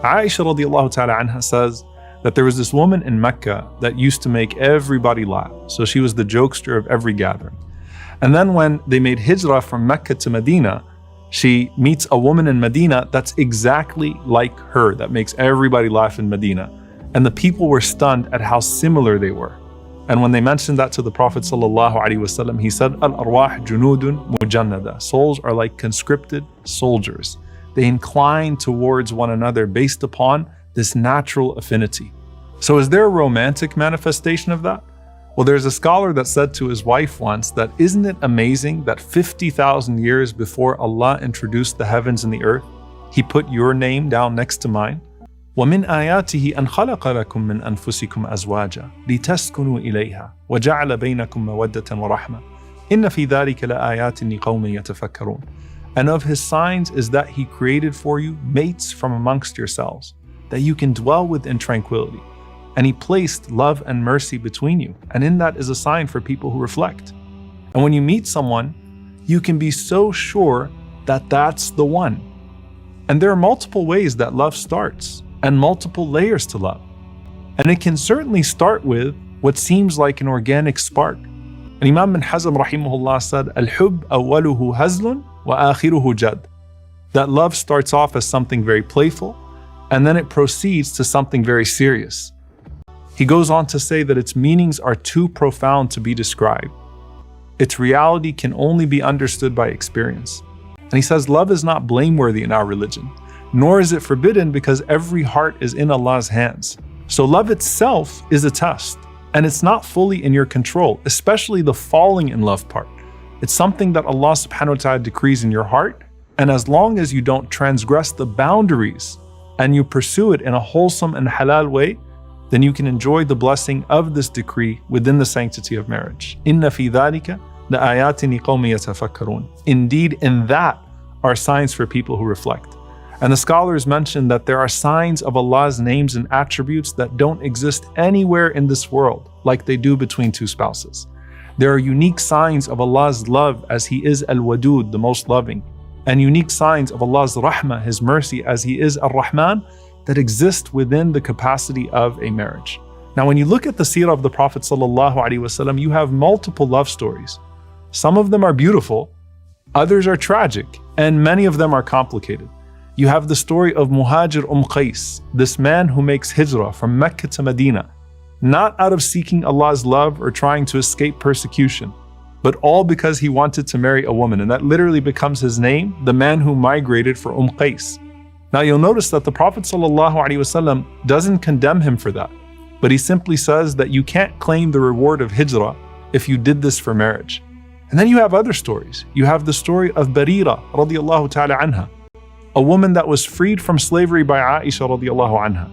Aisha radiallahu ta'ala anha says that there was this woman in Mecca that used to make everybody laugh. So she was the jokester of every gathering. And then when they made hijrah from Mecca to Medina, she meets a woman in Medina that's exactly like her, that makes everybody laugh in Medina. And the people were stunned at how similar they were. And when they mentioned that to the Prophet ﷺ, he said, Al-arwah junudun mujannada. Souls are like conscripted soldiers. They incline towards one another based upon this natural affinity. So is there a romantic manifestation of that? Well, there's a scholar that said to his wife once that, isn't it amazing that 50,000 years before Allah introduced the heavens and the earth, He put your name down next to mine? وَمِنْ آيَاتِهِ أَنْ خَلَقَ لَكُم مِّنْ أَنفُسِكُمْ أَزْوَاجًا لِتَسْكُنُوا إِلَيْهَا وَجَعَلَ بَيْنَكُم مَّوَدَّةً وَرَحْمَةً إِنَّ فِي ذَلِكَ لَآيَاتٍ لِقَوْمٍ يَتَفَكَّرُونَ. And of His signs is that He created for you mates from amongst yourselves, that you can dwell with in tranquility. And He placed love and mercy between you. And in that is a sign for people who reflect. And when you meet someone, you can be so sure that that's the one. And there are multiple ways that love starts, and multiple layers to love. And it can certainly start with what seems like an organic spark. And Imam bin Hazm rahimahullah said, Al-hub awwaluhu hazlun wa akhiruhu jad. That love starts off as something very playful, and then it proceeds to something very serious. He goes on to say that its meanings are too profound to be described. Its reality can only be understood by experience. And he says love is not blameworthy in our religion, nor is it forbidden because every heart is in Allah's hands. So love itself is a test, and it's not fully in your control, especially the falling in love part. It's something that Allah subhanahu wa ta'ala decrees in your heart, and as long as you don't transgress the boundaries and you pursue it in a wholesome and halal way, then you can enjoy the blessing of this decree within the sanctity of marriage. Inna fi dhalika la'ayatin liqawmin yatafakkarun. Indeed, in that are signs for people who reflect. And the scholars mention that there are signs of Allah's names and attributes that don't exist anywhere in this world, like they do between two spouses. There are unique signs of Allah's love as He is Al-Wadud, the most loving, and unique signs of Allah's Rahmah, His mercy, as He is Ar-Rahman, that exist within the capacity of a marriage. Now, when you look at the seerah of the Prophet ﷺ, you have multiple love stories. Some of them are beautiful, others are tragic, and many of them are complicated. You have the story of Muhajir Qais, this man who makes hijrah from Mecca to Medina, not out of seeking Allah's love or trying to escape persecution, but all because he wanted to marry a woman, and that literally becomes his name, the man who migrated for Qais. Now you'll notice that the Prophet ﷺ doesn't condemn him for that, but he simply says that you can't claim the reward of hijrah if you did this for marriage. And then you have other stories. You have the story of Barira radiallahu ta'ala anha, a woman that was freed from slavery by Aisha radiallahu anha.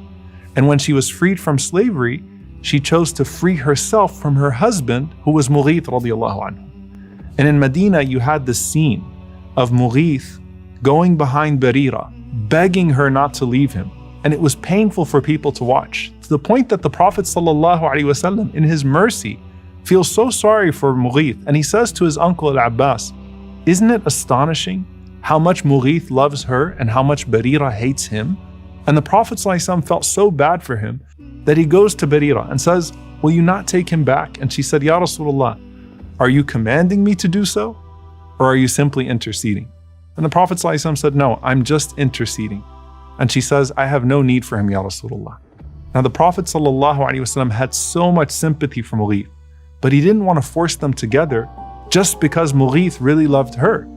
And when she was freed from slavery, she chose to free herself from her husband, who was Mughith radiallahu anhu. And in Medina, you had this scene of Mughith going behind Barira, begging her not to leave him. And it was painful for people to watch, to the point that the Prophet ﷺ, in his mercy, feels so sorry for Mughith. And he says to his uncle Al-Abbas, isn't it astonishing how much Mughith loves her and how much Barira hates him? And the Prophet ﷺ felt so bad for him that he goes to Barira and says, will you not take him back? And she said, Ya Rasulullah, are you commanding me to do so? Or are you simply interceding? And the Prophet ﷺ said, no, I'm just interceding. And she says, I have no need for him, Ya Rasulullah. Now the Prophet ﷺ had so much sympathy for Mughith, but he didn't want to force them together just because Mughith really loved her.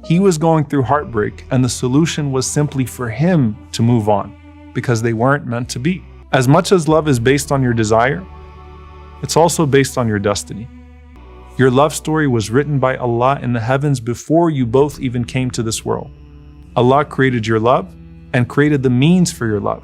He was going through heartbreak, and the solution was simply for him to move on, because they weren't meant to be. As much as love is based on your desire, it's also based on your destiny. Your love story was written by Allah in the heavens before you both even came to this world. Allah created your love and created the means for your love.